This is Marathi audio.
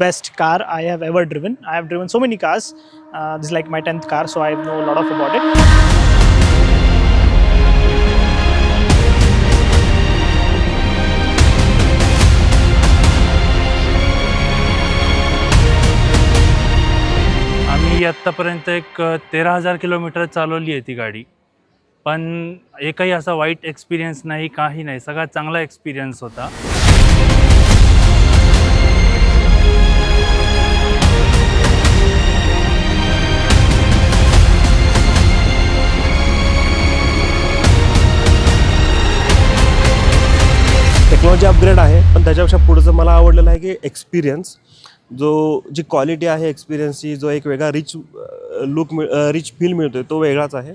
best car I have ever driven. I have driven so many cars. This is like my 10th car, so I know a lot of about it. आम्ही आत्तापर्यंत एक 13,000 किलोमीटर चालवली आहे ती गाडी. पण एकही असा वाईट एक्सपिरियन्स नाही, काही नाही. सगळा चांगला एक्सपिरियन्स होता. टेक्नॉलॉजी अपग्रेड आहे, पण त्याच्यापेक्षा पुढचं मला आवडलेलं आहे की एक्सपिरियन्स, जी क्वालिटी आहे एक्सपिरियन्सची, जो एक वेगळा रिच फील मिळतोय तो वेगळाच आहे.